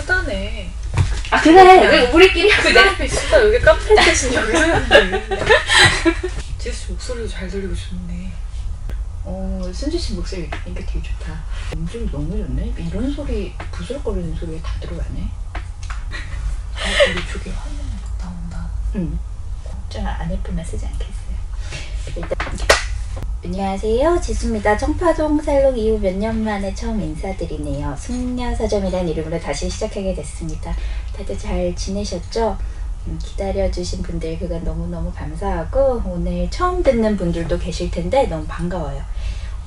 수다네. 아 그래 우리끼리 그 내 앞에 수다 여기 카페 대신 여기 하는데. 지수 씨 목소리도 잘 들리고 좋네. 순주 씨 목소리 그러니까 되게 좋다. 목소리 너무 좋네. 이런 소리 부스럭거리는 소리가 다 들어가네. 우리 저기 화면 나온다. 응. 좀 안 예쁘면 쓰지 않겠어요. 일단 안녕하세요, 지수입니다. 청파동 살롱 이후 몇 년 만에 처음 인사드리네요. 숙녀서점이라는 이름으로 다시 시작하게 됐습니다. 다들 잘 지내셨죠? 기다려주신 분들 그간 너무너무 감사하고 오늘 처음 듣는 분들도 계실 텐데 너무 반가워요.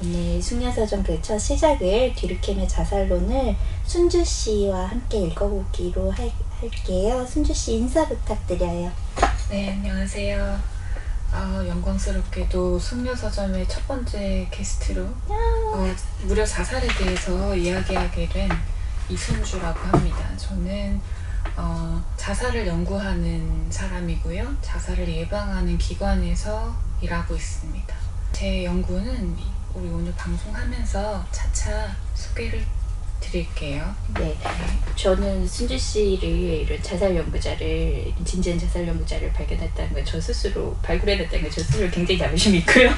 오늘 숙녀서점 그 첫 시작을 뒤르캠의 자살론을 순주씨와 함께 읽어보기로 할게요. 순주씨 인사 부탁드려요. 네, 안녕하세요. 영광스럽게도 숙녀서점의 첫 번째 게스트로 무려 자살에 대해서 이야기하게 된 이순주라고 합니다. 저는 자살을 연구하는 사람이고요. 자살을 예방하는 기관에서 일하고 있습니다. 제 연구는 우리 오늘 방송하면서 차차 소개를 드릴게요. 네, 저는 순주 씨를 이런 자살 연구자를 진지한 자살 연구자를 발견했다는 걸 저 스스로 발굴해냈다는 걸 저 스스로 굉장히 자부심이 있고요.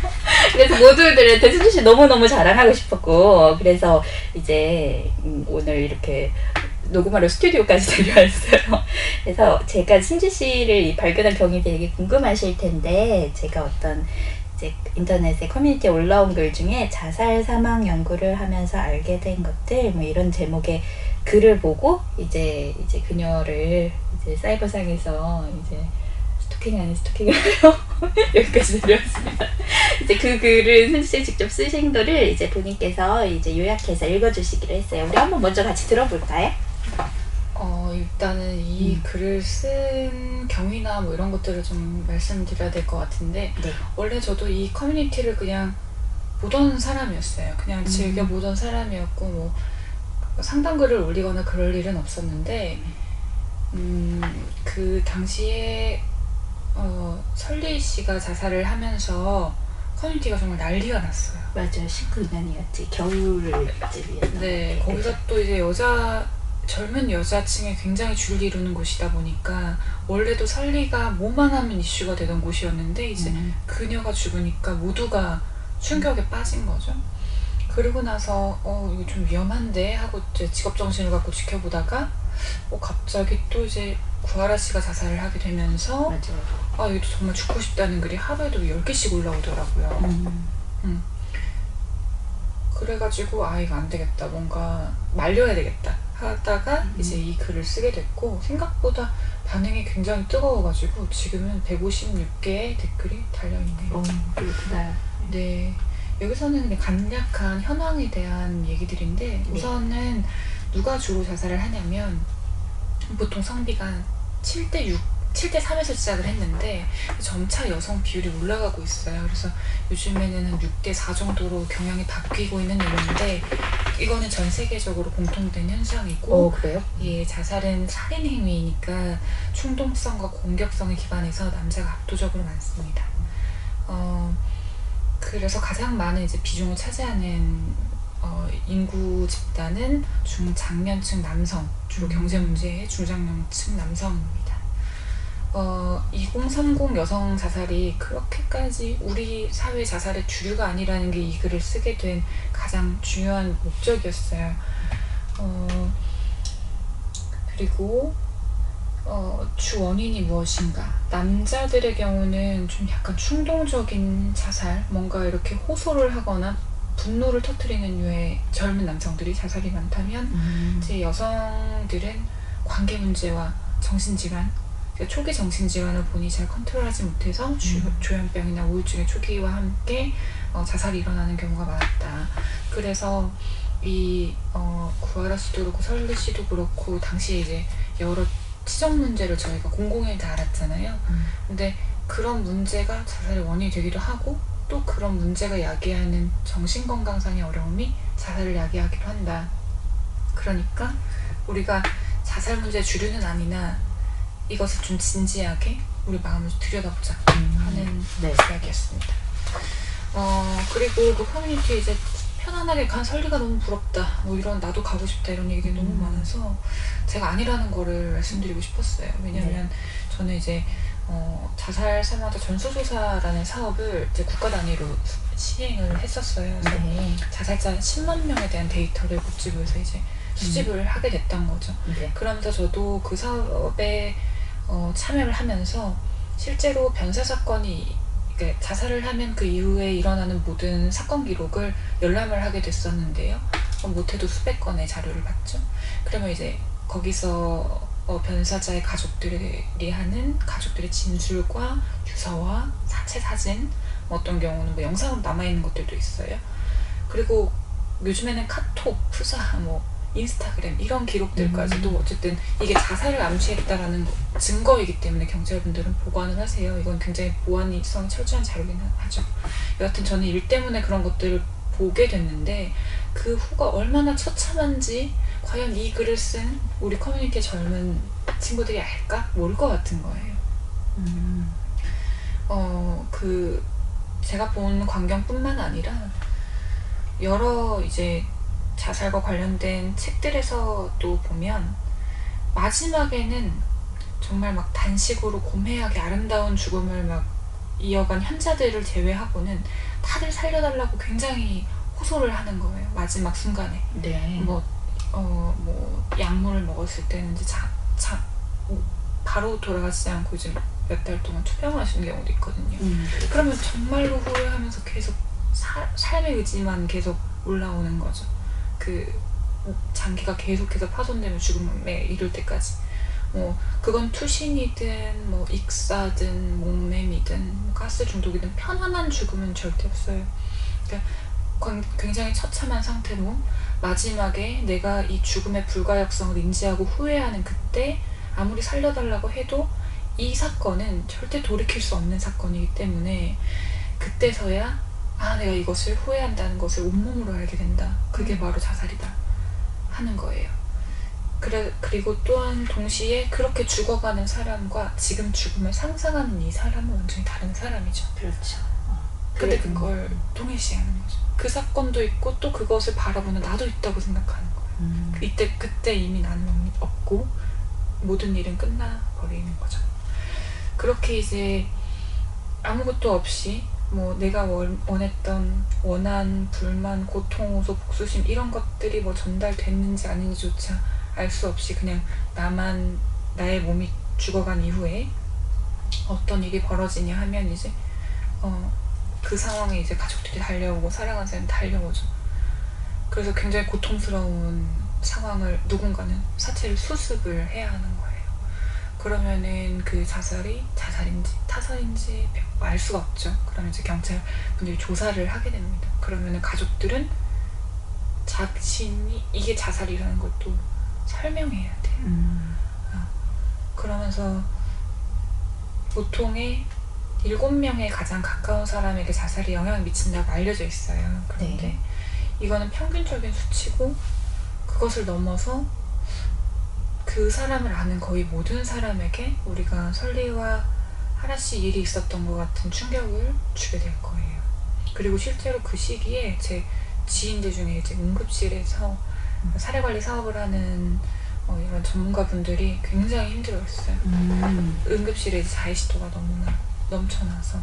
그래서 모두들한테 순주 씨 너무너무 자랑하고 싶었고 그래서 이제 오늘 이렇게 녹음하러 스튜디오까지 데려왔어요. 그래서 제가 순주 씨를 발견한 경위 되게 궁금하실 텐데 제가 어떤 이제 인터넷에 커뮤니티에 올라온 글 중에 자살 사망 연구를 하면서 알게 된 것들 뭐 이런 제목의 글을 보고 이제 그녀를 이제 사이버상에서 이제 스토킹을 하러 여기까지 내려왔습니다. 이제 그 글을 순주 씨 직접 쓰신 거를 이제 본인께서 이제 요약해서 읽어주시기로 했어요. 우리 한번 먼저 같이 들어볼까요? 일단은 이 글을 쓴 경위나 뭐 이런 것들을 좀 말씀드려야 될 것 같은데 네. 원래 저도 이 커뮤니티를 그냥 보던 사람이었어요. 그냥 즐겨 보던 사람이었고 뭐 상담글을 올리거나 그럴 일은 없었는데 그 당시에 설리 씨가 자살을 하면서 커뮤니티가 정말 난리가 났어요. 맞아요. 19년이었지. 겨울쯤이었나. 네, 거기서 또 이제 젊은 여자층에 굉장히 주를 이루는 곳이다 보니까 원래도 설리가 뭐만 하면 이슈가 되던 곳이었는데 이제 그녀가 죽으니까 모두가 충격에 빠진 거죠. 그리고 나서 이거 좀 위험한데 하고 이제 직업정신을 갖고 지켜보다가 갑자기 또 이제 구하라 씨가 자살을 하게 되면서 맞아요. 이거 정말 죽고 싶다는 글이 하루에도 10개씩 올라오더라고요. 그래가지고 이거 안 되겠다, 뭔가 말려야 되겠다 하다가 이제 이 글을 쓰게 됐고 생각보다 반응이 굉장히 뜨거워가지고 지금은 156개의 댓글이 달려있네요. 그렇구나. 네, 여기서는 그냥 간략한 현황에 대한 얘기들인데 우선은 누가 주로 자살을 하냐면 보통 성비가 7대3에서 시작을 했는데 점차 여성 비율이 올라가고 있어요. 그래서 요즘에는 한 6대4 정도로 경향이 바뀌고 있는 일인데 이거는 전 세계적으로 공통된 현상이고 그래요? 예, 자살은 살인 행위이니까 충동성과 공격성에 기반해서 남자가 압도적으로 많습니다. 그래서 가장 많은 이제 비중을 차지하는 인구 집단은 중장년층 남성, 주로 경제 문제의 중장년층 남성입니다. 2030 여성 자살이 그렇게까지 우리 사회 자살의 주류가 아니라는 게 이 글을 쓰게 된 가장 중요한 목적이었어요. 그리고 주 원인이 무엇인가? 남자들의 경우는 좀 약간 충동적인 자살, 뭔가 이렇게 호소를 하거나 분노를 터뜨리는 류의 젊은 남성들이 자살이 많다면 이제 여성들은 관계 문제와 정신질환, 그러니까 초기 정신질환을 본인이 잘 컨트롤하지 못해서 조현병이나 우울증의 초기와 함께 자살이 일어나는 경우가 많았다. 그래서 이 구하라 씨도 그렇고 설리 씨도 그렇고 당시에 이제 여러 치정 문제를 저희가 공공연히 다 알았잖아요. 근데 그런 문제가 자살의 원인이 되기도 하고 또 그런 문제가 야기하는 정신건강상의 어려움이 자살을 야기하기도 한다. 그러니까 우리가 자살 문제의 주류는 아니나 이것을 좀 진지하게 우리 마음을 들여다보자 하는 이야기였습니다. 그리고 그 커뮤니티에 이제 편안하게 간 설리가 너무 부럽다. 뭐 이런 나도 가고 싶다 이런 얘기들이 너무 많아서 제가 아니라는 거를 말씀드리고 싶었어요. 왜냐면 저는 이제 자살 사망자 전수조사라는 사업을 이제 국가 단위로 시행을 했었어요. 그래서 네. 자살자 10만 명에 대한 데이터를 국지부에서 이제 수집을 하게 됐던 거죠. 네. 그러면서 저도 그 사업에 참여를 하면서 실제로 변사 사건이 그러니까 자살을 하면 그 이후에 일어나는 모든 사건 기록을 열람을 하게 됐었는데요. 못해도 수백 건의 자료를 봤죠. 그러면 이제 거기서 변사자의 가족들이 하는 가족들의 진술과 유서와 사체 사진, 뭐 어떤 경우는 뭐 영상으로 남아있는 것들도 있어요. 그리고 요즘에는 카톡, 푸사, 뭐 인스타그램 이런 기록들까지도 어쨌든 이게 자살을 암시했다라는 증거이기 때문에 경찰분들은 보관을 하세요. 이건 굉장히 보안성이 철저한 자료긴 하죠. 여하튼 저는 일 때문에 그런 것들을 보게 됐는데 그 후가 얼마나 처참한지 과연 이 글을 쓴 우리 커뮤니티의 젊은 친구들이 알까? 모를 것 같은 거예요. 그 제가 본 광경뿐만 아니라 여러 이제 자살과 관련된 책들에서도 보면 마지막에는 정말 막 단식으로 고매하게 아름다운 죽음을 막 이어간 현자들을 제외하고는 다들 살려달라고 굉장히 호소를 하는 거예요. 마지막 순간에. 네. 뭐 약물을 먹었을 때는 이제 바로 돌아가지 않고 이제 몇 달 동안 투병하시는 경우도 있거든요. 그러면 정말로 후회하면서 계속 삶의 의지만 계속 올라오는 거죠. 그 장기가 계속해서 파손되면 죽음에 이를 때까지. 뭐 그건 투신이든 뭐 익사든 목매미든 가스 중독이든 편안한 죽음은 절대 없어요. 그러니까 굉장히 처참한 상태로 마지막에 내가 이 죽음의 불가역성을 인지하고 후회하는 그때 아무리 살려달라고 해도 이 사건은 절대 돌이킬 수 없는 사건이기 때문에 그때서야 내가 이것을 후회한다는 것을 온몸으로 알게 된다. 그게 바로 자살이다 하는 거예요. 그리고 또한 동시에 그렇게 죽어가는 사람과 지금 죽음을 상상하는 이 사람은 완전히 다른 사람이죠. 그렇죠. 근데 그걸 동일시하는 거죠. 그 사건도 있고 또 그것을 바라보는 나도 있다고 생각하는 거예요. 그때 이미 나는 없고 모든 일은 끝나버리는 거죠. 그렇게 이제 아무것도 없이 뭐 내가 원했던 원한, 불만, 고통, 호소, 복수심 이런 것들이 뭐 전달됐는지 아닌지조차 알 수 없이 그냥 나의 몸이 죽어간 이후에 어떤 일이 벌어지냐 하면 이제 그 상황에 이제 가족들이 달려오고 사랑하는 사람이 달려오죠. 그래서 굉장히 고통스러운 상황을 누군가는 사체를 수습을 해야 하는 거예요. 그러면은 그 자살이 자살인지 타살인지 알 수가 없죠. 그러면 이제 경찰분들이 조사를 하게 됩니다. 그러면은 가족들은 자신이 이게 자살이라는 걸 또 설명해야 돼요. 그러면서 보통의 7명의 가장 가까운 사람에게 자살이 영향을 미친다고 알려져 있어요. 그런데 이거는 평균적인 수치고 그것을 넘어서 그 사람을 아는 거의 모든 사람에게 우리가 설리와 하나씨 일이 있었던 것 같은 충격을 주게 될 거예요. 그리고 실제로 그 시기에 제 지인들 중에 이제 응급실에서 사례관리 사업을 하는 이런 전문가분들이 굉장히 힘들어했어요. 응급실에 자의식도가 너무나 넘쳐나서.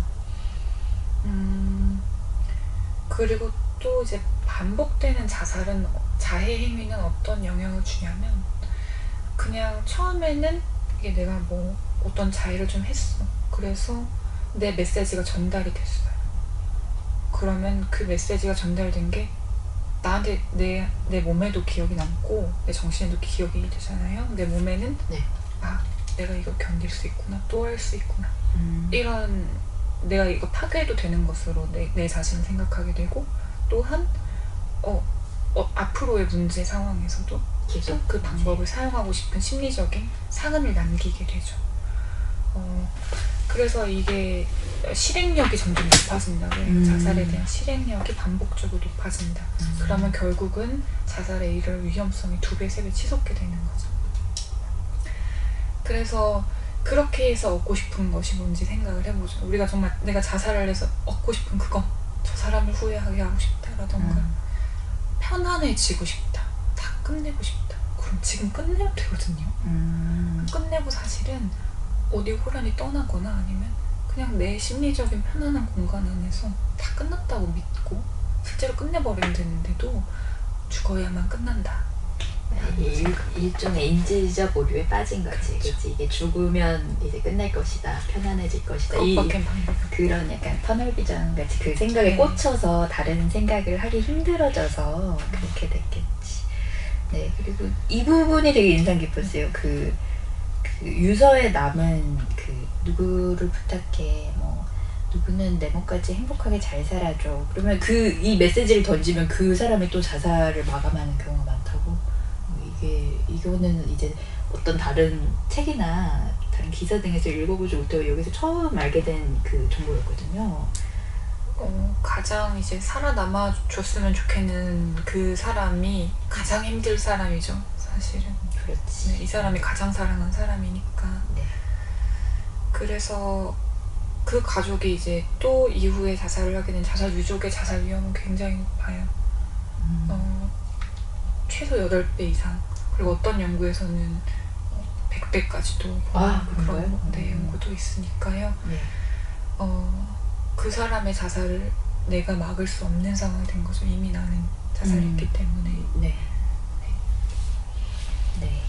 그리고 또 이제 반복되는 자해 행위는 어떤 영향을 주냐면 그냥 처음에는 이게 내가 뭐 어떤 자해를 좀 했어. 그래서 내 메시지가 전달이 됐어요. 그러면 그 메시지가 전달된 게 나한테 내 몸에도 기억이 남고 내 정신에도 기억이 되잖아요. 내 몸에는 내가 이거 견딜 수 있구나, 또 할 수 있구나 이런 내가 이거 파괴해도 되는 것으로 내 자신을 생각하게 되고 또한 앞으로의 문제 상황에서도 계속 그 방법을 사용하고 싶은 심리적인 상흔을 남기게 되죠. 그래서 이게 실행력이 점점 높아진다고 해요. 자살에 대한 실행력이 반복적으로 높아진다. 그러면 결국은 자살에 이를 위험성이 2배, 3배 치솟게 되는 거죠. 그래서 그렇게 해서 얻고 싶은 것이 뭔지 생각을 해보죠. 우리가 정말 내가 자살을 해서 얻고 싶은 그거, 저 사람을 후회하게 하고 싶다라던가 편안해지고 싶다. 다 끝내고 싶다. 그럼 지금 끝내면 되거든요. 끝내고 사실은 어디 호란이 떠나거나 아니면 그냥 내 심리적인 편안한 공간 안에서 다 끝났다고 믿고 실제로 끝내버리면 되는데도 죽어야만 끝난다. 일종의 인지적 오류에 빠진 거지. 그렇죠. 그치? 이게 죽으면 이제 끝날 것이다. 편안해질 것이다. 그것밖엔 방법이 없다. 그런 약간 터널비전 같이 그 생각에 네. 꽂혀서 다른 생각을 하기 힘들어져서 그렇게 됐겠지. 네, 그리고 이 부분이 되게 인상 깊었어요. 그 유서에 남은 그 누구를 부탁해 뭐 누구는 내 몸까지 행복하게 잘 살아줘. 그러면 이 메시지를 던지면 그 사람이 또 자살을 마감하는 경우가 많다고. 이거는 이제 어떤 다른 책이나 다른 기사 등에서 읽어보지 못하고 여기서 처음 알게 된 그 정보였거든요. 가장 이제 살아남아 줬으면 좋겠는 그 사람이 가장 힘들 사람이죠, 사실은. 그렇지. 네, 이 사람이 가장 사랑한 사람이니까. 네. 그래서 그 가족이 이제 또 이후에 자살을 하게 된 자살 유족의 자살 위험은 굉장히 높아요. 최소 8배 이상. 그리고 어떤 연구에서는 100배까지도 그런가요? 그런 연구도 있으니까요. 네. 그 사람의 자살을 내가 막을 수 없는 상황이 된 거죠. 이미 나는 자살했기 때문에. 네. 네.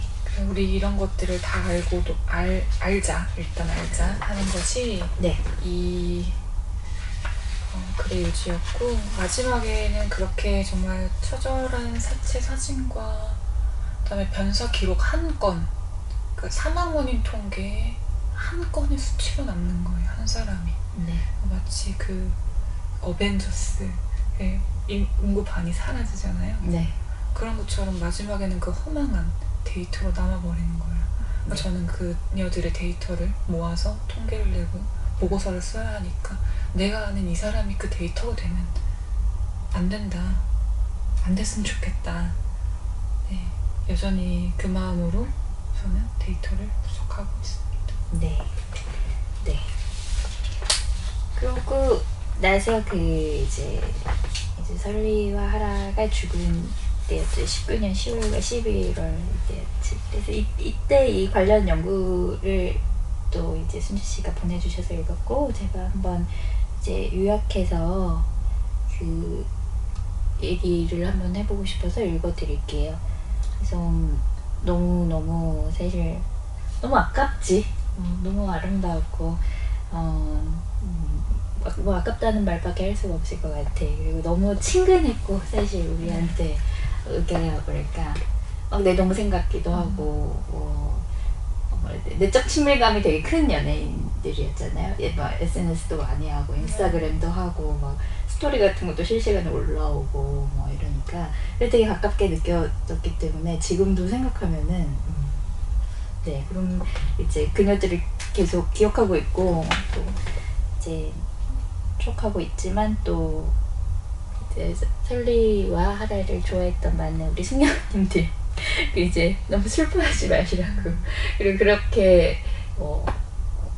우리 이런 것들을 다 알고도 알자 하는 것이 네. 이 글의 요지였고, 마지막에는 그렇게 정말 처절한 사체 사진과 그다음에 변사 기록 한 건, 그 사망 원인 통계에 한 건의 수치로 남는 거예요, 한 사람이. 네. 마치 그 어벤져스의 인구반이 사라지잖아요. 네. 그런 것처럼 마지막에는 그 허망한 데이터로 남아버리는 거예요. 그러니까 저는 그녀들의 데이터를 모아서 통계를 내고 보고서를 써야 하니까 내가 아는 이 사람이 그 데이터가 되면 안 된다. 안 됐으면 좋겠다. 네, 여전히 그 마음으로 저는 데이터를 분석하고 있습니다. 네. 네. 그리고 나서 이제 설리와 하라가 죽은 때였죠. 19년 10월과 11월 때였지. 그래서 이때 이 관련 연구를 또 이제 순지 씨가 보내주셔서 읽었고, 제가 한번 이제 요약해서 그 얘기를 한번 해보고 싶어서 읽어드릴게요. 그래서 너무 사실 너무 아깝지. 너무 아름다웠고 뭐 아깝다는 말밖에 할 수가 없을 것 같아. 그리고 너무 친근했고 사실 우리한테 뭐랄까 막 내 동생 같기도 하고 내적 친밀감이 되게 큰 연예인들이었잖아요. 뭐 SNS도 많이 하고 인스타그램도 하고 막 스토리 같은 것도 실시간에 올라오고 뭐 이러니까 되게 가깝게 느껴졌기 때문에 지금도 생각하면은 네, 그럼 이제 그녀들을 계속 기억하고 있고 또 이제 추억하고 있지만 또 이제 설리와 하라를 좋아했던 많은 우리 숙녀님들 이제 너무 슬퍼하지 마시라고. 그리고 그렇게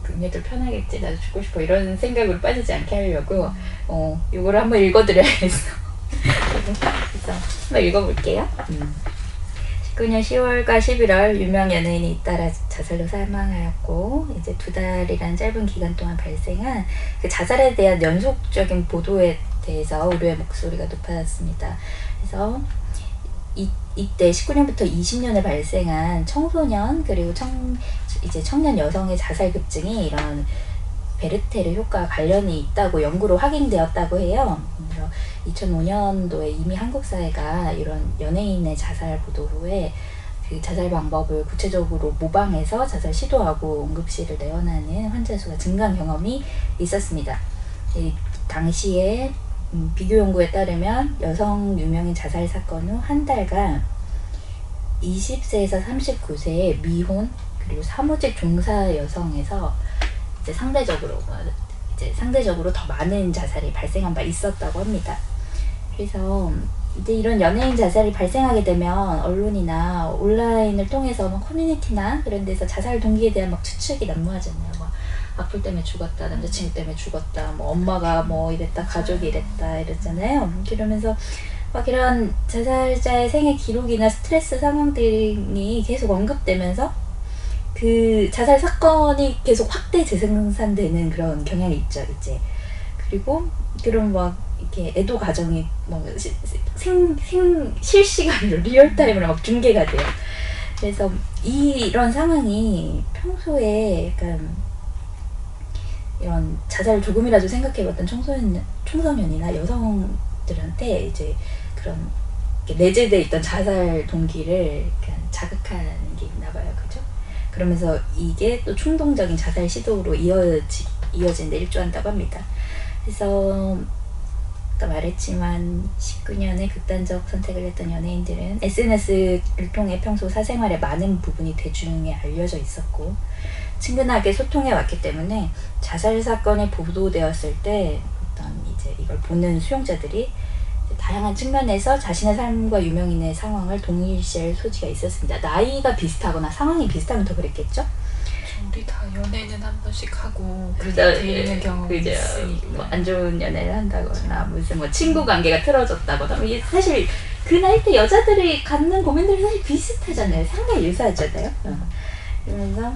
그녀들 편하겠지, 나도 죽고 싶어 이런 생각으로 빠지지 않게 하려고 이거를 한번 읽어드려야겠어. 그래서 한번 읽어볼게요. 19년 10월과 11월 유명 연예인이 잇따라 자살로 사망하였고, 이제 2달이라는 짧은 기간 동안 발생한 그 자살에 대한 연속적인 보도에 대해서 우려의 목소리가 높아졌습니다. 그래서 이때 19년부터 20년에 발생한 청소년 그리고 이제 청년 여성의 자살 급증이 이런 베르테르 효과와 관련이 있다고 연구로 확인되었다고 해요. 그래서 2005년도에 이미 한국 사회가 이런 연예인의 자살 보도 후에 그 자살 방법을 구체적으로 모방해서 자살 시도하고 응급실을 내원하는 환자 수가 증가한 경험이 있었습니다. 이 당시에 비교 연구에 따르면 여성 유명인 자살 사건 후 한 달간 20세에서 39세의 미혼 그리고 사무직 종사 여성에서 이제 상대적으로 더 많은 자살이 발생한 바 있었다고 합니다. 그래서 이제 이런 연예인 자살이 발생하게 되면 언론이나 온라인을 통해서 막 커뮤니티나 그런 데서 자살 동기에 대한 막 추측이 난무하잖아요. 막 악플 때문에 죽었다, 남자친구 때문에 죽었다, 뭐 엄마가 뭐 이랬다, 가족이 이랬다 이랬잖아요. 그러면서 막 이런 자살자의 생애 기록이나 스트레스 상황들이 계속 언급되면서 그 자살 사건이 계속 확대 재생산되는 그런 경향이 있죠, 이제. 그리고 그런 막 이렇게 애도 과정이 뭐 실시간으로 리얼타임으로 막 중계가 돼요. 그래서 이런 상황이 평소에 약간 이런 자살을 조금이라도 생각해봤던 청소년이나 여성들한테 이제 그런 내재돼 있던 자살 동기를 약간 자극하는 게 있나 봐요, 그죠? 그러면서 이게 또 충동적인 자살 시도로 이어진데 일조한다고 합니다. 그래서 아까 말했지만 19년에 극단적 선택을 했던 연예인들은 SNS를 통해 평소 사생활의 많은 부분이 대중에 알려져 있었고 친근하게 소통해 왔기 때문에 자살 사건이 보도되었을 때 어떤 이제 이걸 보는 수용자들이 다양한 측면에서 자신의 삶과 유명인의 상황을 동일시할 소지가 있었습니다. 나이가 비슷하거나 상황이 비슷하면 더 그랬겠죠? 우리 다 연애는 한 번씩 하고 그죠, 그렇게 되는 경험이 있으니까. 뭐 안 좋은 연애를 한다거나 무슨 뭐 친구 관계가 틀어졌다거나 이게 사실 그 나이 때 여자들이 갖는 고민들이 사실 비슷하잖아요. 상당히 유사하잖아요. 그러면서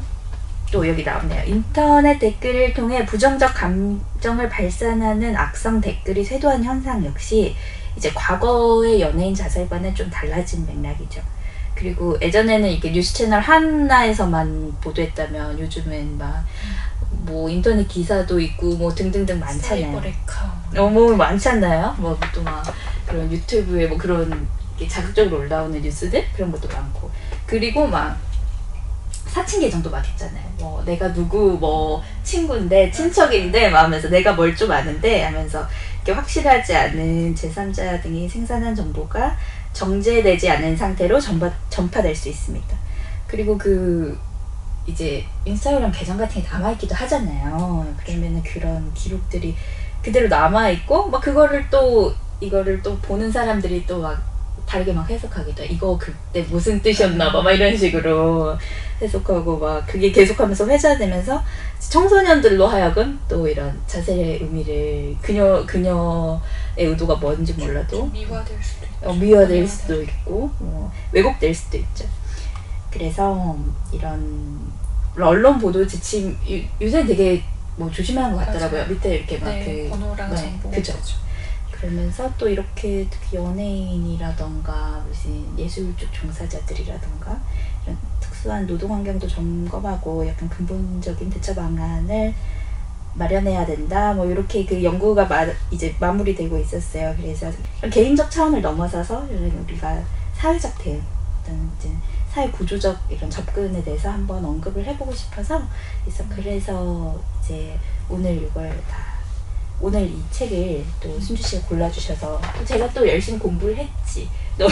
또 여기 나오네요. 인터넷 댓글을 통해 부정적 감정을 발산하는 악성 댓글이 쇄도한 현상 역시 이제 과거의 연예인 자살과는 좀 달라진 맥락이죠. 그리고 예전에는 이렇게 뉴스 채널 하나에서만 보도했다면 요즘은 막 뭐 인터넷 기사도 있고 뭐 등등등 많잖아요. 사이버레카 너무 많잖아요. 뭐 또 막 그런 유튜브에 뭐 그런 자극적으로 올라오는 뉴스들 그런 것도 많고 그리고 막 사칭 계정도 막 있잖아요. 뭐 내가 누구 뭐 친구인데 친척인데 막 하면서 내가 뭘 좀 아는데 하면서 이렇게 확실하지 않은 제3자 등이 생산한 정보가 정제되지 않은 상태로 전파될 수 있습니다. 그리고 그 이제 인스타그램 계정 같은 게 남아있기도 하잖아요. 그러면은 그런 기록들이 그대로 남아있고 막 그거를 또 이거를 또 보는 사람들이 또 막 다르게 막 해석하기도 해. 이거 그때 무슨 뜻이었나 봐 막 이런 식으로 해석하고 막 그게 계속하면서 회자되면서 청소년들로 하여금 또 이런 자살의 의미를 그녀의 의도가 뭔지 몰라도 미화될 수도 있고 미화될 수도 있고 왜곡될 수도 있죠. 그래서 이런 언론 보도 지침 요새 되게 뭐 조심하는 것 같더라고요. 맞아요. 밑에 이렇게 막 네, 번호랑 정보 그죠. 그러면서 또 이렇게 특히 연예인이라던가 무슨 예술 쪽 종사자들이라던가 이런 특수한 노동 환경도 점검하고 약간 근본적인 대처 방안을 마련해야 된다. 뭐 이렇게 그 연구가 이제 마무리되고 있었어요. 그래서 개인적 차원을 넘어서서 우리가 사회적 대응, 어떤 이제 사회 구조적 이런 접근에 대해서 한번 언급을 해보고 싶어서 그래서 이제 오늘 이 책을 또 순주 씨가 골라주셔서 제가 또 열심히 공부를 했지. 또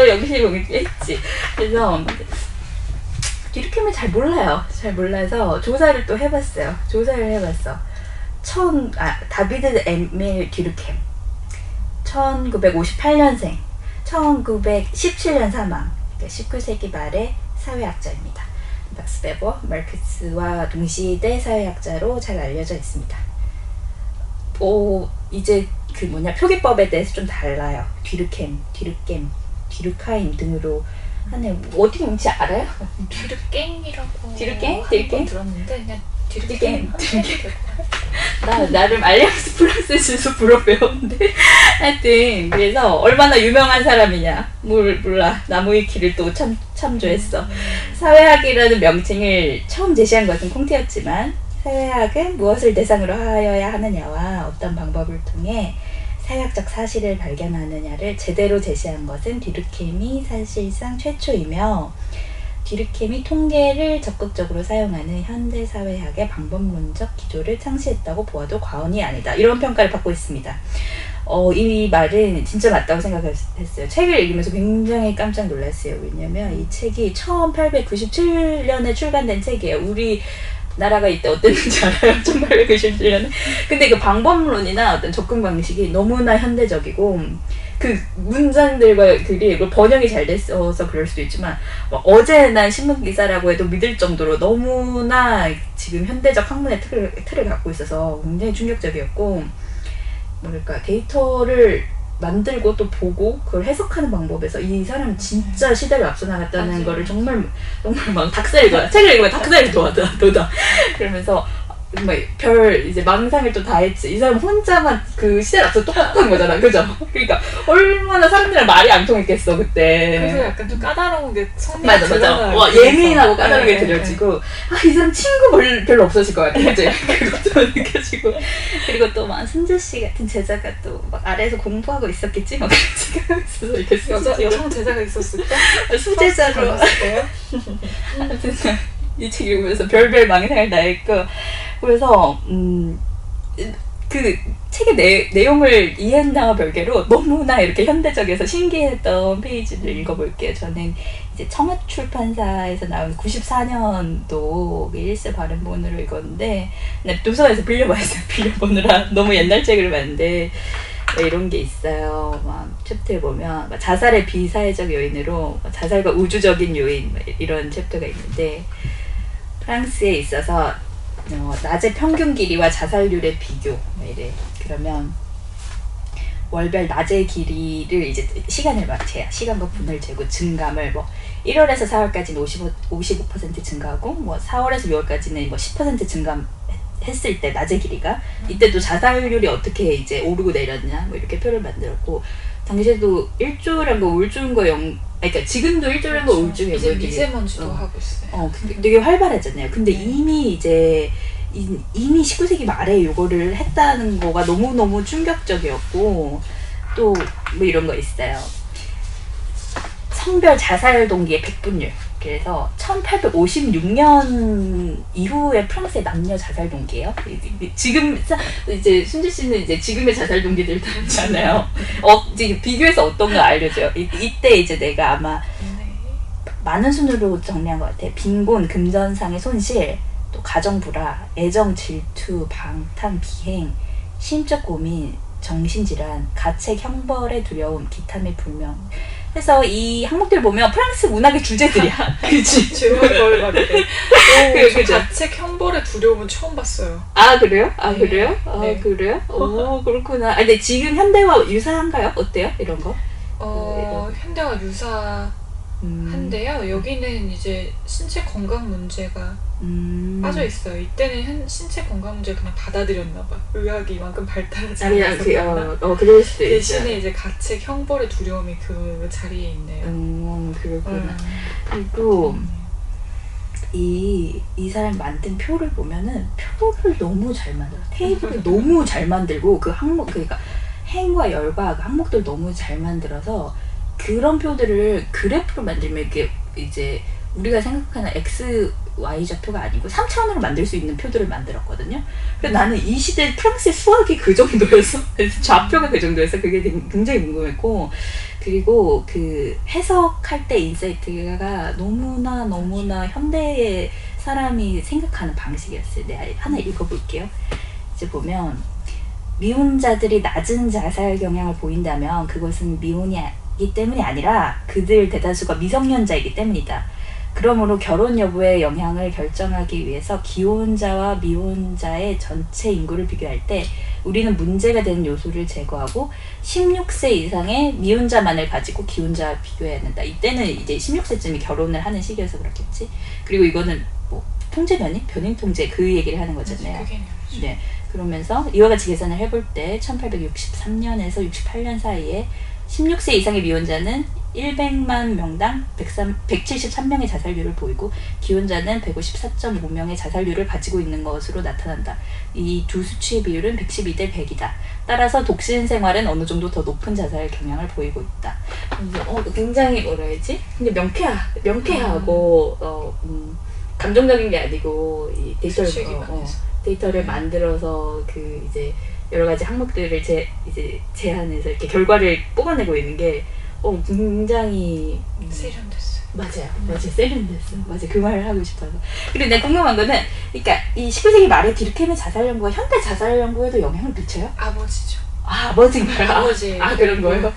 열심히 공부했지. 그래서 뒤르캠을 잘 몰라요. 잘 몰라서 조사를 또 해봤어요. 다비드 에밀 뒤르캠 1958년생 1917년 사망 19세기 말의 사회학자입니다. 막스 베버, 마르크스와 동시대 사회학자로 잘 알려져 있습니다. 이제 표기법에 대해서 좀 달라요. 뒤르카임 등으로 하네. 어떻게 뭔지 알아요? 뒤르깽이라고 뒤르깽? 들었는데 그냥 뒤르깽 나름 알리앙스 프랑스에서 불어 배웠는데 하여튼 그래서 얼마나 유명한 사람이냐 몰라. 나무위키를 또 참조했어. 사회학이라는 명칭을 처음 제시한 것은 콩테였지만 사회학은 무엇을 대상으로 하여야 하느냐와 어떤 방법을 통해 사회학적 사실을 발견하느냐를 제대로 제시한 것은 뒤르캠이 사실상 최초이며 뒤르캠이 통계를 적극적으로 사용하는 현대사회학의 방법론적 기조를 창시했다고 보아도 과언이 아니다. 이런 평가를 받고 있습니다. 이 말은 진짜 맞다고 생각했어요. 책을 읽으면서 굉장히 깜짝 놀랐어요. 왜냐면 이 책이 1897년에 출간된 책이에요. 우리 나라가 이때 어땠는지 알아요? 1897년에. 근데 그 방법론이나 어떤 접근 방식이 너무나 현대적이고 그 문장들과 글이 번역이 잘 됐어서 그럴 수도 있지만 어제 난 신문 기사라고 해도 믿을 정도로 너무나 지금 현대적 학문의 틀을 갖고 있어서 굉장히 충격적이었고 뭐랄까 데이터를 만들고 또 보고 그걸 해석하는 방법에서 이 사람 진짜 시대를 앞서 나갔다는 맞아요. 거를 정말 막 닭살 읽어요. 책을 읽으면 닭살이 돋아. 그러면서 별 이제 망상을 또 다 했지. 이 사람 혼자만 그 시대를 앞서 똑똑한 거잖아, 그죠? 그러니까 얼마나 사람들이랑 말이 안 통했겠어 그때. 그래서 약간 좀 까다로운 게 성향이 맞아. 드러나요. 와, 그래서. 예민하고 까다롭게 네, 들려지고, 아, 이 사람 친구 별로 없어질 것 같아, 그치? 그것도 느껴지고. 그리고 또 막 순주 씨 같은 제자가 또 막 아래에서 공부하고 있었겠지? 막 그런 생각이 있었어. 여성 제자가 있을까? 수제자로. 있을까요? 아무튼 이 책 읽으면서 별별 망상을 다 했고, 그래서 그 책의 내용을 이해한다와 별개로 너무나 이렇게 현대적에서 신기했던 페이지를 읽어볼게요. 저는 이제 청와출판사에서 나온 94년도 일세 발행본으로 읽었는데 도서관에서 빌려보느라 너무 옛날 책을 봤는데 이런 게 있어요. 막 챕터에 보면 막 자살의 비사회적 요인으로 자살과 우주적인 요인 이런 챕터가 있는데 프랑스에 있어서 낮의 평균 길이와 자살률의 비교 이래. 그러면 월별 낮의 길이를 이제 시간을 시간과 분을 재고 증감을 뭐 1월에서 4월까지는 55% 증가하고 뭐 4월에서 6월까지는 뭐 10% 증감했을 때 낮의 길이가 이때 또 자살률이 어떻게 이제 오르고 내렸냐 뭐 이렇게 표를 만들었고 당시에도 일조량과 우울증과 그러니까 지금도 일조량과 우울증이 이제 미세먼지도 하고 있어요. 되게 활발해졌네요. 근데 이미 이제 이미 19세기 말에 이거를 했다는 거가 너무너무 충격적이었고 또 뭐 이런 거 있어요. 성별 자살 동기의 백분율. 그래서 1856년 이후에 프랑스의 남녀 자살 동기예요. 지금 이제 순지 씨는 이제 지금의 자살 동기들 다르잖아요. 이제 비교해서 어떤 거 알려줘요. 이때 이제 내가 아마 많은 순으로 정리한 것 같아. 빈곤, 금전상의 손실, 또 가정 불화, 애정 질투, 방탕, 비행, 심적 고민, 정신질환, 가책, 형벌의 두려움, 기탐의 불명. 그래서 이 항목들 보면 프랑스 문학의 주제들이야. 그치? 제목을 막 이렇게. 그죠? 자책 형벌의 두려움은 처음 봤어요. 아, 그래요? 아, 네. 그래요? 아, 네. 그래요? 오, 그렇구나. 근데 지금 현대와 유사한가요? 어때요? 이런 거? 현대와 유사한데요. 여기는 이제 신체 건강 문제가 빠져 있어요. 이때는 신체 건강 문제를 그냥 받아들였나 봐. 의학이 이만큼 발달하지 않아서 그럴 수도 있어요. 대신에 이제 가책 형벌의 두려움이 그 자리에 있네요. 그렇구나. 그리고 이 사람 만든 표를 보면은 표를 너무 잘 만들어. 테이블을 너무 잘 만들고 그 항목 그러니까 행과 열과 그 항목들 너무 잘 만들어서 그런 표들을 그래프로 만들면 이게 이제 우리가 생각하는 X, Y 좌표가 아니고 3차원으로 만들 수 있는 표들을 만들었거든요. 그래서 나는 이 시대 프랑스의 수학이 그 정도였어. 좌표가 그 정도였어. 그게 굉장히 궁금했고 그리고 그 해석할 때 인사이트가 너무나 현대의 사람이 생각하는 방식이었어요. 내가 하나 읽어볼게요. 이제 보면 미혼자들이 낮은 자살 경향을 보인다면 그것은 미혼이기 때문이 아니라 그들 대다수가 미성년자이기 때문이다. 그러므로 결혼 여부의 영향을 결정하기 위해서 기혼자와 미혼자의 전체 인구를 비교할 때 우리는 문제가 되는 요소를 제거하고 16세 이상의 미혼자만을 가지고 기혼자와 비교해야 된다. 이때는 이제 16세쯤이 결혼을 하는 시기여서 그렇겠지. 그리고 이거는 뭐 통제 변인 통제 그 얘기를 하는 거잖아요. 네. 그러면서 이와 같이 계산을 해볼 때 1863년에서 68년 사이에 16세 이상의 미혼자는 100만 명당 173명의 자살률을 보이고 기혼자는 154.5명의 자살률을 가지고 있는 것으로 나타난다. 이 두 수치의 비율은 112대 100이다. 따라서 독신 생활은 어느 정도 더 높은 자살 경향을 보이고 있다. 굉장히 뭐라 해야지? 근데 명쾌하고 감정적인 게 아니고 이 데이터를 만들어서 그 이제 여러 가지 항목들을 제안해서 이렇게 결과를 뽑아내고 있는 게 굉장히 세련됐어요. 맞아요. 세련됐어. 맞아. 그 말을 하고 싶어서. 그리고 내가 궁금한 거는, 그러니까 이 19세기 말에 디르케임의 자살 연구가 현대 자살 연구에도 영향을 미쳐요? 아버지죠. 아버지인가요? 아버지. 그런 거예요?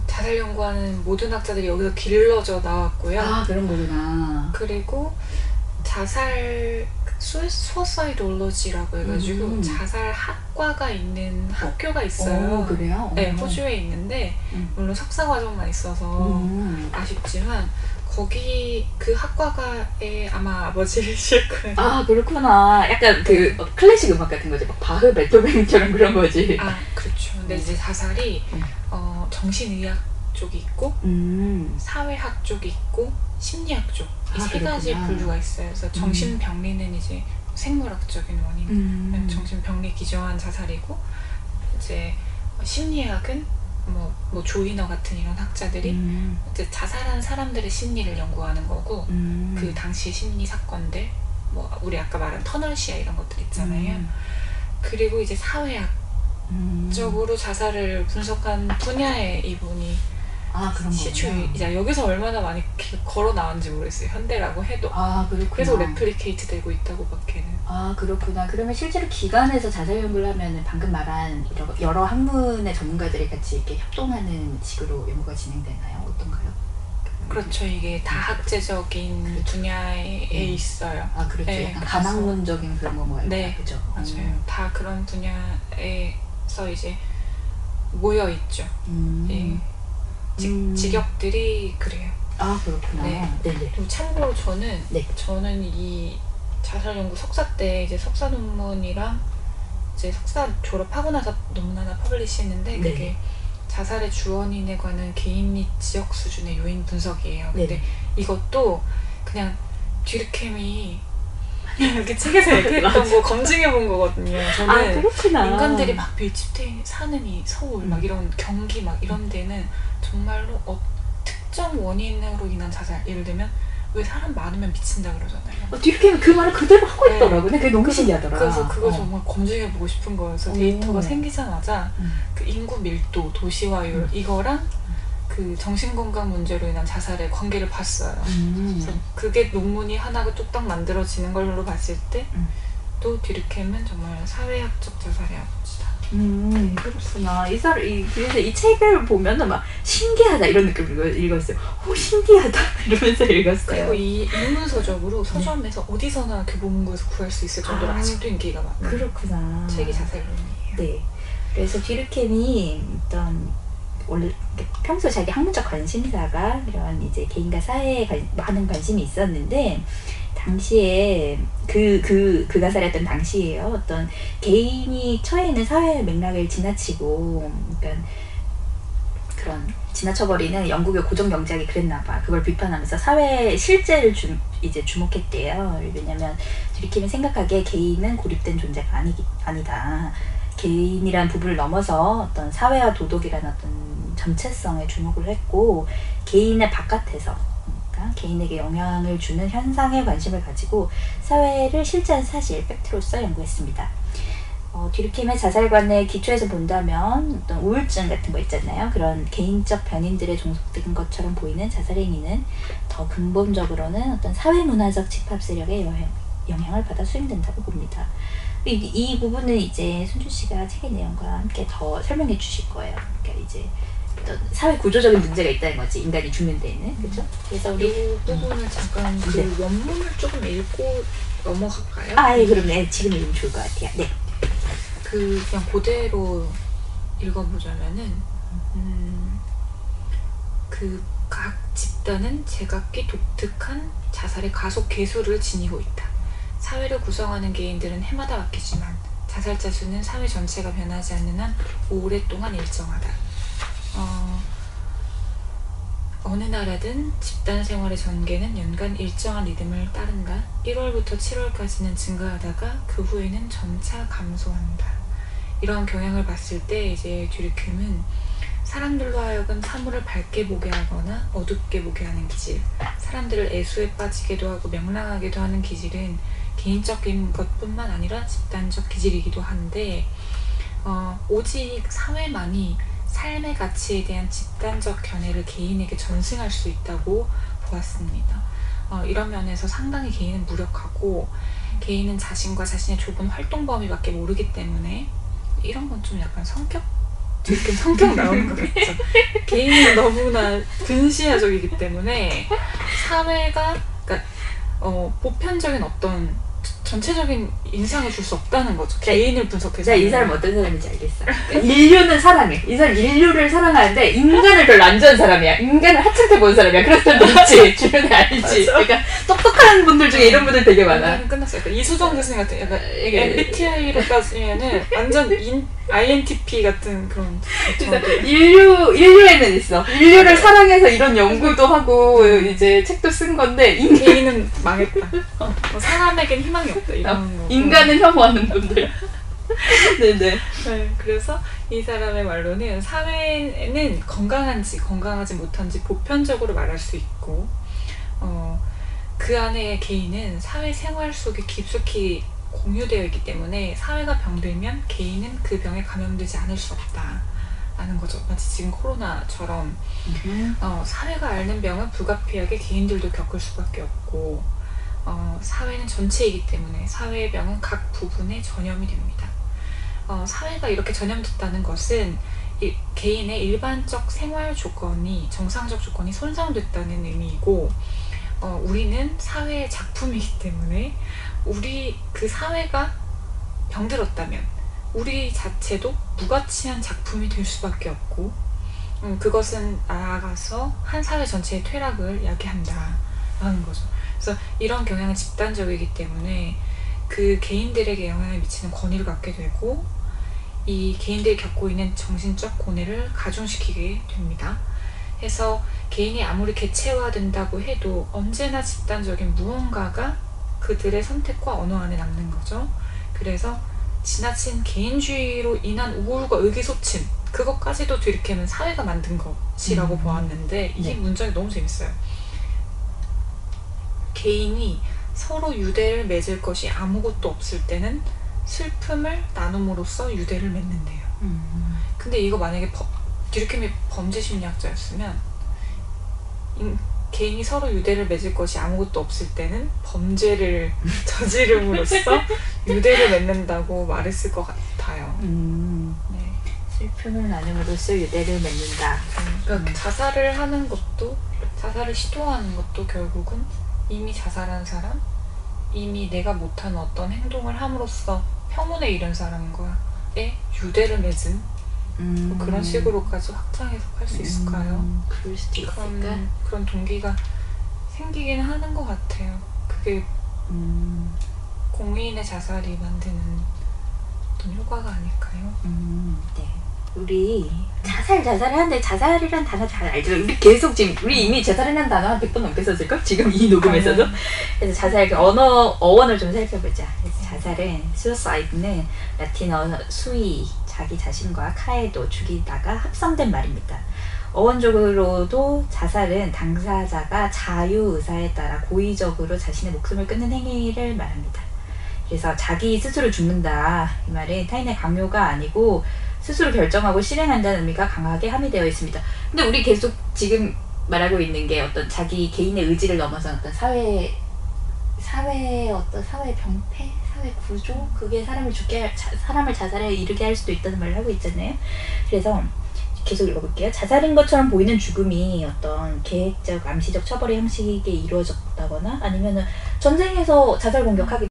자살 연구하는 모든 학자들이 여기서 길러져 나왔고요. 그런 거구나. 그리고 자살 수어사이돌로지라고 해가지고 자살 학과가 있는 학교가 있어요. 그래요? 네, 호주에 있는데 물론 석사 과정만 있어서 아쉽지만 거기 그 학과가에 아마 아버지실 거예요. 아 그렇구나. 약간 그 클래식 음악 같은 거지. 막 바흐, 베토벤처럼 그런 거지. 아 그렇죠. 근데 이제 자살이 정신의학 쪽이 있고 사회학 쪽이 있고 심리학 쪽 이 세 가지 분류가 있어요. 그래서 정신병리는 이제 생물학적인 원인, 정신병리 기저한 자살이고 이제 심리학은 뭐 조이너 같은 이런 학자들이 이제 자살한 사람들의 심리를 연구하는 거고 그 당시 심리 사건들 뭐 우리 아까 말한 터널 시야 이런 것들 있잖아요. 그리고 이제 사회학적으로 자살을 분석한 분야의 이분이 이제 여기서 얼마나 많이 걸어 나왔는지 모르겠어요. 현대라고 해도. 아 그렇구나. 그래서 레플리케이트 되고 있다고 밖에는. 아 그렇구나. 그러면 실제로 기관에서 자살 연구를 하면은 방금 말한 여러 학문의 전문가들이 같이 이렇게 협동하는 식으로 연구가 진행되나요? 어떤가요? 그렇죠. 이게 다학제적인 분야에 있어요. 아 그렇죠. 네, 약간 반학문적인 그런 거 뭐예요? 네, 그죠. 맞아요. 다 그런 분야에서 이제 모여 있죠. 예. 직역들이 그래요. 아 그렇구나. 네. 네네. 그리고 참고로 저는 네. 이 자살 연구 석사 때 이제 석사 논문이랑 이제 석사 졸업하고 나서 논문 하나 퍼블리시했는데 네. 그게 자살의 주원인에 관한 개인 및 지역 수준의 요인 분석이에요. 근데 이것도 그냥 듀르켐이 이렇게 책에서 얘기했던 거 검증해 본 거거든요. 저는 그렇구나. 인간들이 막 밀집돼 사는 이 서울 막 이런 경기 막 이런 데는 정말로 특정 원인으로 인한 자살, 예를 들면 왜 사람 많으면 미친다 그러잖아요. 듀르켐은 그 말을 그대로 하고 있더라고요. 근데 그게 너무 신기하더라. 그래서 그거 정말 검증해 보고 싶은 거여서 데이터가 생기자마자 그 인구 밀도, 도시화율 이거랑 그 정신건강 문제로 인한 자살의 관계를 봤어요. 그래서 그게 논문이 하나가 뚝딱 만들어지는 걸로 봤을 때 또 듀르켐은 정말 사회학적 자살의 아버지다. 그렇구나. 그래서 이 책을 보면은 막 신기하다 이런 느낌으로 읽었어요. 신기하다 이러면서 읽었어요. 그리고 이 인문서적으로 서점에서 어디서나 교보문고에서 구할 수 있을 정도로 아직도 인기가 많아요. 그렇구나. 책이 자살론이에요. 네. 그래서 듀르켐이 원래 평소 자기 학문적 관심사가 이런 이제 개인과 사회에 많은 관심이 있었는데 당시에 그가 살았던 당시에요. 어떤 개인이 처해 있는 사회 맥락을 지나치고 그러니까 그런 지나쳐버리는 영국의 고정 경제학이 그랬나봐. 그걸 비판하면서 사회 실제를 이제 주목했대요. 왜냐면 듀르켐이 생각하기에 개인은 고립된 존재가 아니다. 개인이란 부분을 넘어서 어떤 사회와 도덕이라는 어떤 전체성에 주목을 했고 개인의 바깥에서 그러니까 개인에게 영향을 주는 현상에 관심을 가지고 사회를 실제한 사실, 팩트로서 연구했습니다. 듀르켐의 자살관의 기초에서 본다면 어떤 우울증 같은 거 있잖아요. 그런 개인적 변인들에 종속된 것처럼 보이는 자살 행위는 더 근본적으로는 어떤 사회문화적 집합 세력의 영향을 받아 수행된다고 봅니다. 이 부분은 이제 순준 씨가 책의 내용과 함께 더 설명해 주실 거예요. 그러니까 이제 어떤 사회 구조적인 문제가 있다는 거지, 인간이 죽는 데에는. 그죠? 그래서 우리 이 부분을 잠깐 그 원문을 조금 읽고 넘어갈까요? 예, 그럼 지금 읽으면 좋을 것 같아요. 네. 그냥 그대로 읽어보자면은 그 각 집단은 제각기 독특한 자살의 가속 계수를 지니고 있다. 사회를 구성하는 개인들은 해마다 바뀌지만 자살자 수는 사회 전체가 변하지 않는 한 오랫동안 일정하다. 어느 나라든 집단 생활의 전개는 연간 일정한 리듬을 따른다. 1월부터 7월까지는 증가하다가 그 후에는 점차 감소한다. 이런 경향을 봤을 때 이제 듀르켐은 사람들로 하여금 사물을 밝게 보게 하거나 어둡게 보게 하는 기질, 사람들을 애수에 빠지게도 하고 명랑하게도 하는 기질은 개인적인 것뿐만 아니라 집단적 기질이기도 한데 오직 사회만이 삶의 가치에 대한 집단적 견해를 개인에게 전승할 수 있다고 보았습니다. 이런 면에서 상당히 개인은 무력하고 개인은 자신과 자신의 좁은 활동 범위밖에 모르기 때문에 이런 건 좀 약간 듀르켐 성격 나오는 거 같죠. 개인은 너무나 근시아적이기 때문에 사회가 그러니까 보편적인 어떤 전체적인 인상을 줄 수 없다는 거죠. 개인을 분석해서. 자, 이 사람 어떤 사람인지 알겠어. 그러니까 인류는 사랑해. 이 사람 인류를 사랑하는데 인간을 별로 안 좋아하는 사람이야. 인간을 하찮게 보는 사람이야. 그런 사람도 있지. 주변에 알지. 그러니까 똑똑한 분들 중에 이런 분들 되게 많아. 끝났어요. 약간 이수정 교수님 같은 약간 MBTI로 따지면은 완전 INTP 같은 그런. 인류에는 있어. 인류를 사랑해서 이런 연구도 하고 이제 책도 쓴 건데 개인은 망했다. 사람에겐 희망이 없다. 이런 거. 인간은 혐오하는 분들. 네네. 네, 그래서 이 사람의 말로는 사회는 건강한지 건강하지 못한지 보편적으로 말할 수 있고 그 안에 개인은 사회생활 속에 깊숙이 공유되어 있기 때문에 사회가 병들면 개인은 그 병에 감염되지 않을 수 없다 라는 거죠. 마치 지금 코로나처럼 사회가 앓는 병은 불가피하게 개인들도 겪을 수밖에 없고 사회는 전체이기 때문에 사회의 병은 각 부분에 전염이 됩니다. 사회가 이렇게 전염됐다는 것은 개인의 일반적 생활 조건이 정상적 조건이 손상됐다는 의미이고 우리는 사회의 작품이기 때문에 우리 그 사회가 병들었다면 우리 자체도 무가치한 작품이 될 수밖에 없고 그것은 나아가서 한 사회 전체의 퇴락을 야기한다라는 거죠. 그래서 이런 경향은 집단적이기 때문에 그 개인들에게 영향을 미치는 권위를 갖게 되고 이 개인들이 겪고 있는 정신적 고뇌를 가중시키게 됩니다. 해서 개인이 아무리 개체화된다고 해도 언제나 집단적인 무언가가 그들의 선택과 언어 안에 남는 거죠. 그래서 지나친 개인주의로 인한 우울과 의기소침 그것까지도 뒤집히면 사회가 만든 것이라고 보았는데 이게 문장이 너무 재밌어요. 개인이 서로 유대를 맺을 것이 아무것도 없을 때는 슬픔을 나눔으로써 유대를 맺는데요. 근데 이거 만약에 듀르켐이 범죄 심리학자였으면 개인이 서로 유대를 맺을 것이 아무것도 없을 때는 범죄를 저지름으로써 유대를 맺는다고 말했을 것 같아요. 네. 슬픔을 나눔으로써 유대를 맺는다. 그러니까 자살을 하는 것도 자살을 시도하는 것도 결국은 이미 자살한 사람, 이미 내가 못한 어떤 행동을 함으로써 평온에 이른 사람과의 유대를 맺은 뭐 그런 식으로까지 확장해서 할 수 있을까요? 그럴 수도 있을까? 그런 동기가 생기긴 하는 것 같아요. 그게 공인의 자살이 만드는 어떤 효과가 아닐까요? 네. 우리 자살하는데 자살이란 단어 잘 알죠? 우리 계속 지금 우리 이미 자살이라는 단어 한 100번 넘게 썼을걸? 지금 이 녹음에서도? 그래서 자살 어원을 좀 살펴보자. 그래서 자살은 suicide는 라틴어 sui 자기 자신과 카에도 죽이다가 합성된 말입니다. 어원적으로도 자살은 당사자가 자유의사에 따라 고의적으로 자신의 목숨을 끊는 행위를 말합니다. 그래서 자기 스스로 죽는다 이 말은 타인의 강요가 아니고 스스로 결정하고 실행한다는 의미가 강하게 함의되어 있습니다. 근데 우리 계속 지금 말하고 있는 게 어떤 자기 개인의 의지를 넘어선 어떤 사회 병폐, 사회 구조 그게 사람을 자살에 이르게 할 수도 있다는 말을 하고 있잖아요. 그래서 계속 읽어볼게요. 자살인 것처럼 보이는 죽음이 어떤 계획적, 암시적 처벌의 형식에 이루어졌다거나 아니면은 전쟁에서 자살 공격하기